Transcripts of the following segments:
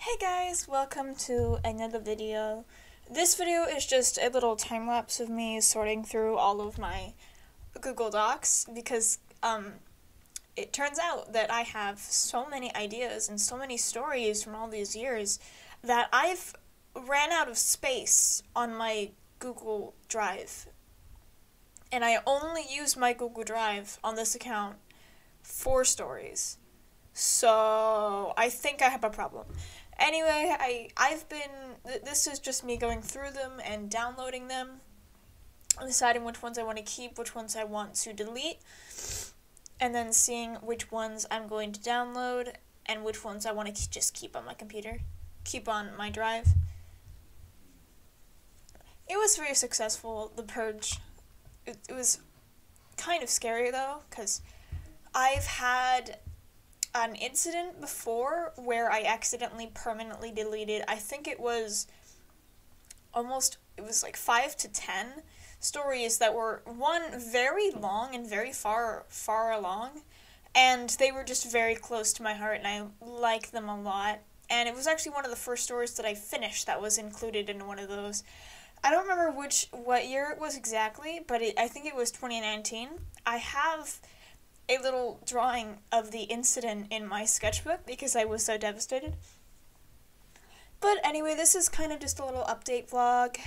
Hey guys, welcome to another video. This video is just a little time-lapse of me sorting through all of my Google Docs because it turns out that I have so many ideas and so many stories from all these years that I've ran out of space on my Google Drive. And I only use my Google Drive on this account for stories. So I think I have a problem. Anyway, this is just me going through them and downloading them, deciding which ones I want to keep, which ones I want to delete, and then seeing which ones I'm going to download and which ones I want to just keep on my computer, keep on my drive. It was very successful, the purge. It was kind of scary though, because I've had an incident before where I accidentally permanently deleted, I think it was like 5 to 10 stories that were, one, very long and very far along, and they were just very close to my heart, and I like them a lot. And it was actually one of the first stories that I finished that was included in one of those. I don't remember what year it was exactly, but I think it was 2019. I have a little drawing of the incident in my sketchbook because I was so devastated. But anyway, this is kind of just a little update vlog.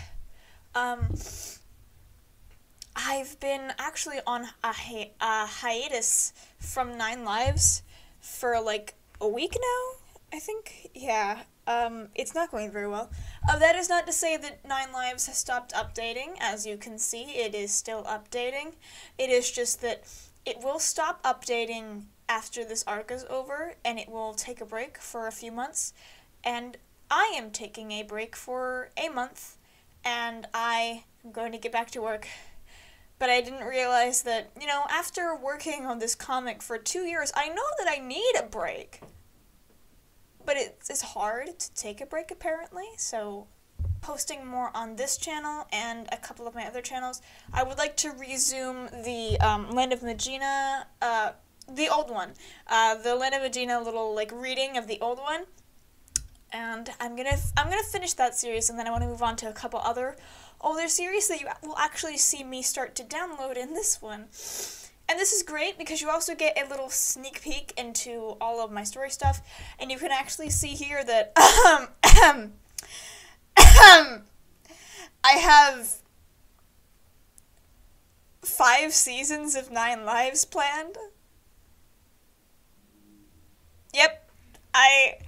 I've been actually on a hiatus from 9 Lives for like a week now, I think. Yeah, it's not going very well. That is not to say that 9 Lives has stopped updating. As you can see, it is still updating. It is just that it will stop updating after this arc is over, and it will take a break for a few months, and I am taking a break for a month, and I am going to get back to work. But I didn't realize that, after working on this comic for 2 years, I know that I need a break. But it's hard to take a break, apparently, so posting more on this channel and a couple of my other channels. I would like to resume the Land of Magina, the old one, the Land of Magina little reading of the old one, and I'm gonna finish that series, and then I want to move on to a couple other older series that you will actually see me start to download in this one. And this is great because you also get a little sneak peek into all of my story stuff, and you can actually see here that I have 5 seasons of 9 Lives planned. Yep, I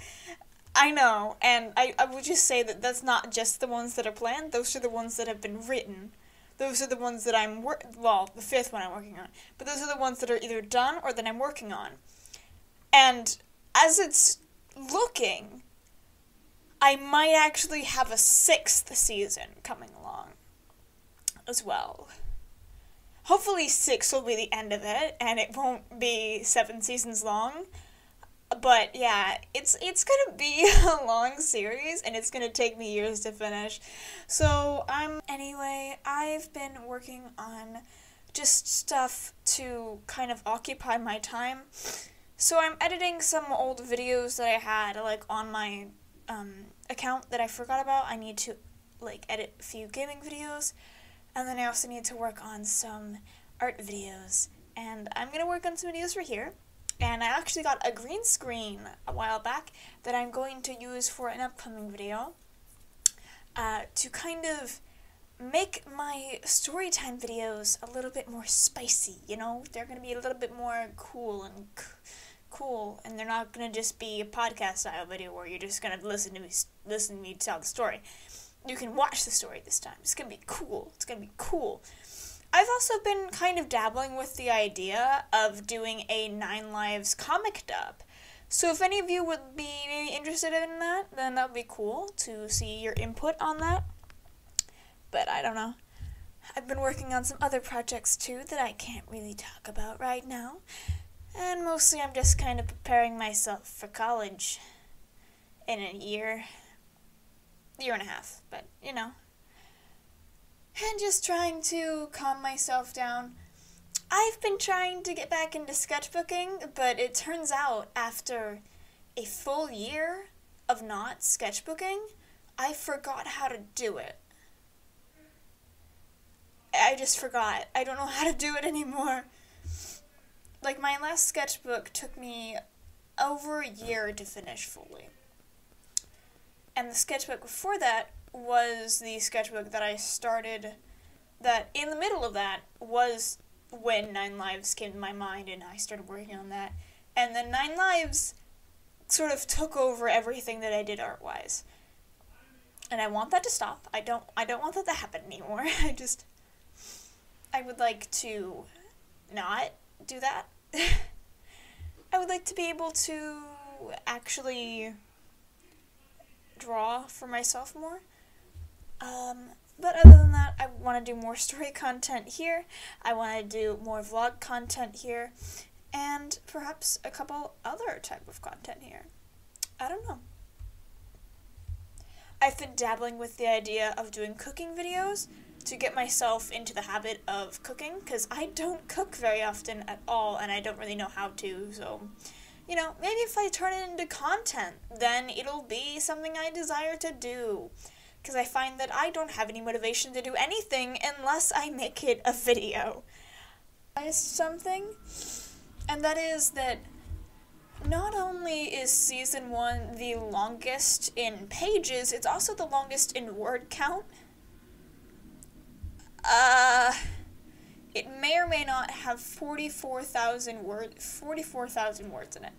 know, and I would just say that that's not just the ones that are planned, those are the ones that have been written. Those are the ones that the 5th one I'm working on, but those are the ones that are either done or that I'm working on. And as it's looking, I might actually have a 6th season coming along as well. Hopefully 6 will be the end of it, and it won't be 7 seasons long. But yeah, it's gonna be a long series, and it's gonna take me years to finish. So anyway, I've been working on just stuff to kind of occupy my time. So I'm editing some old videos that I had on my account that I forgot about. I need to edit a few gaming videos, and then I also need to work on some art videos, and I'm gonna work on some videos for here. And I actually got a green screen a while back that I'm going to use for an upcoming video to kind of make my storytime videos a little bit more spicy, They're going to be a little bit more cool, and they're not going to just be a podcast style video where you're just going to listen to me tell the story. You can watch the story this time. It's going to be cool. I've also been kind of dabbling with the idea of doing a 9 Lives comic dub. So if any of you would be maybe interested in that, then that would be cool to see your input on that. But I don't know. I've been working on some other projects too that I can't really talk about right now. And mostly I'm just kind of preparing myself for college in a year and a half, but and just trying to calm myself down. I've been trying to get back into sketchbooking, but it turns out after a full year of not sketchbooking, I forgot how to do it. I just forgot. I don't know how to do it anymore. Like, my last sketchbook took me over a year to finish fully. And the sketchbook before that was the sketchbook that I started, that in the middle of that was when 9 Lives came to my mind and I started working on that. And then 9 Lives sort of took over everything that I did art-wise. And I want that to stop. I don't want that to happen anymore. I would like to not do that. I would like to be able to actually draw for myself more. But other than that, I want to do more story content here. I want to do more vlog content here. And perhaps a couple other type of content here. I don't know. I've been dabbling with the idea of doing cooking videos to get myself into the habit of cooking, because I don't cook very often at all, and I don't really know how to, so, you know, maybe if I turn it into content, then it'll be something I desire to do, because I find that I don't have any motivation to do anything unless I make it a video. Something, and that is that not only is Season 1 the longest in pages, it's also the longest in word count. It may or may not have 44,000 words in it.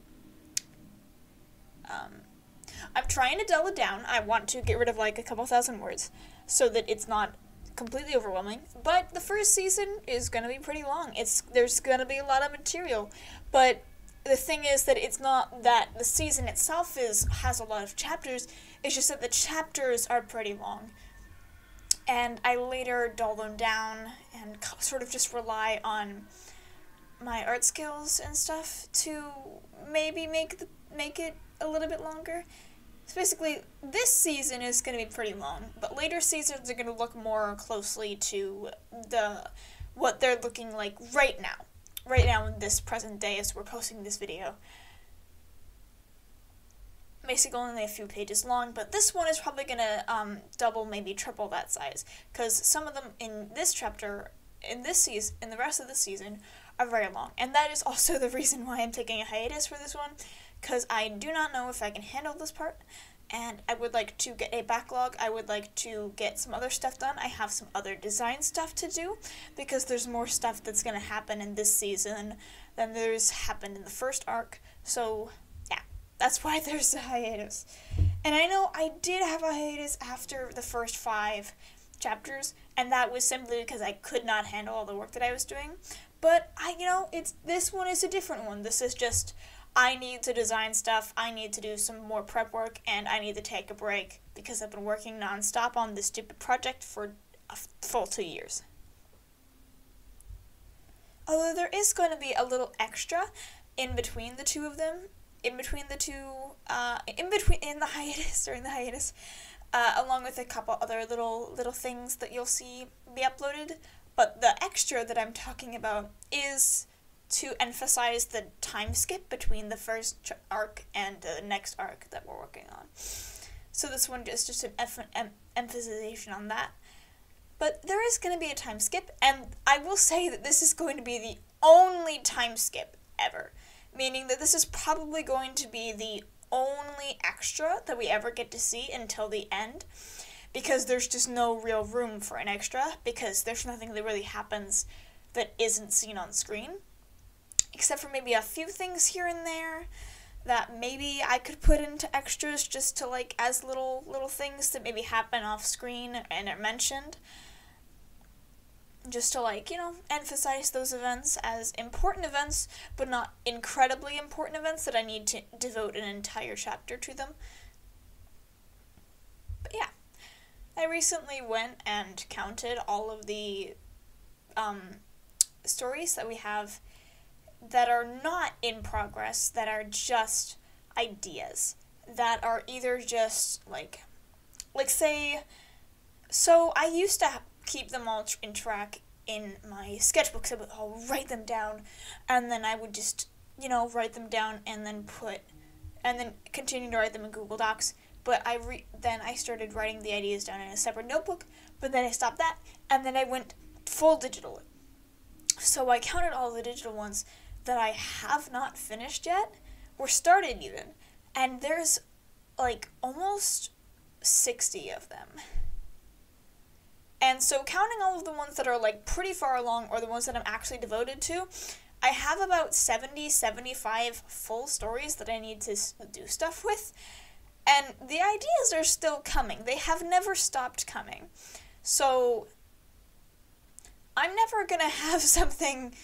I'm trying to dull it down. I want to get rid of like a couple thousand words so that it's not completely overwhelming. But the first season is going to be pretty long. There's going to be a lot of material. But the thing is that it's not that the season itself has a lot of chapters. It's just that the chapters are pretty long. And I later dull them down and sort of just rely on my art skills and stuff to maybe make it a little bit longer. So basically, this season is going to be pretty long, but later seasons are going to look more closely to what they're looking like right now. Right now in this present day as we're posting this video. Basically only a few pages long, but this one is probably going to double, maybe triple that size, because some of them in this chapter, in the rest of the season, are very long. And that is also the reason why I'm taking a hiatus for this one, because I do not know if I can handle this part, and I would like to get a backlog. I would like to get some other stuff done. I have some other design stuff to do, because there's more stuff that's going to happen in this season than there's happened in the first arc, so that's why there's a hiatus. And I know I did have a hiatus after the first 5 chapters, and that was simply because I could not handle all the work that I was doing. But this one is a different one. This is just, I need to design stuff, I need to do some more prep work, and I need to take a break because I've been working nonstop on this stupid project for a full 2 years. Although there is going to be a little extra in between the two of them, in the hiatus, during the hiatus, along with a couple other little things that you'll see be uploaded. But the extra that I'm talking about is to emphasize the time skip between the first arc and the next arc that we're working on. So this one is just an emphasization on that. But there is going to be a time skip, and I will say that this is going to be the only time skip ever. Meaning that this is probably going to be the only extra that we ever get to see until the end, because there's just no real room for an extra, because there's nothing that really happens that isn't seen on screen, except for maybe a few things here and there that maybe I could put into extras just to, like, as little things that maybe happen off screen and are mentioned. Just to, like, emphasize those events as important events, but not incredibly important events that I need to devote an entire chapter to them. But yeah, I recently went and counted all of the stories that we have that are not in progress, that are just ideas, that are either just, like say, so I used to keep them all in track in my sketchbooks. I would all write them down, and then I would just, write them down and then put and then continued to write them in Google Docs. But then I started writing the ideas down in a separate notebook, but then I stopped that, and then I went full digital. So I counted all the digital ones that I have not finished yet, or started even, and there's like almost 60 of them. And so counting all of the ones that are like pretty far along, or the ones that I'm actually devoted to, I have about 75 full stories that I need to do stuff with. And the ideas are still coming. They have never stopped coming. So I'm never going to have something,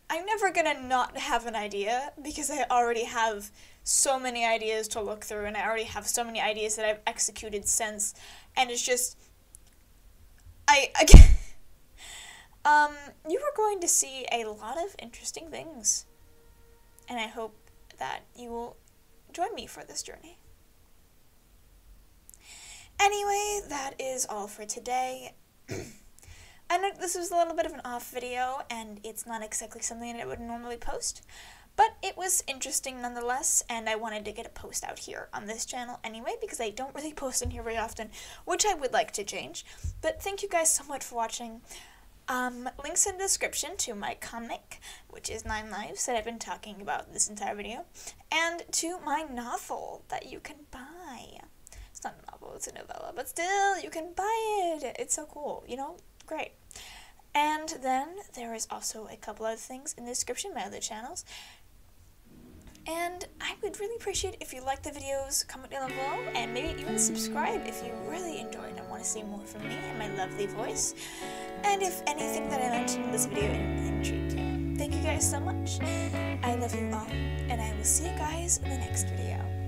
I'm never going to not have an idea, because I already have so many ideas to look through, and I already have so many ideas that I've executed since, and it's just, you are going to see a lot of interesting things, and I hope that you will join me for this journey. Anyway, that is all for today. I know this was a little bit of an off video, and it's not exactly something that I would normally post, but it was interesting nonetheless, and I wanted to get a post out here on this channel anyway, because I don't really post in here very often, which I would like to change. But thank you guys so much for watching. Links in the description to my comic, which is 9 Lives, that I've been talking about this entire video, and to my novel that you can buy. It's not a novel, it's a novella, but still, you can buy it. It's so cool, you know? Great. And then there is also a couple other things in the description, my other channels. And I would really appreciate if you like the videos, comment down below, and maybe even subscribe if you really enjoyed and want to see more from me and my lovely voice. And if anything that I mentioned in this video intrigued you. Thank you guys so much. I love you all, and I will see you guys in the next video.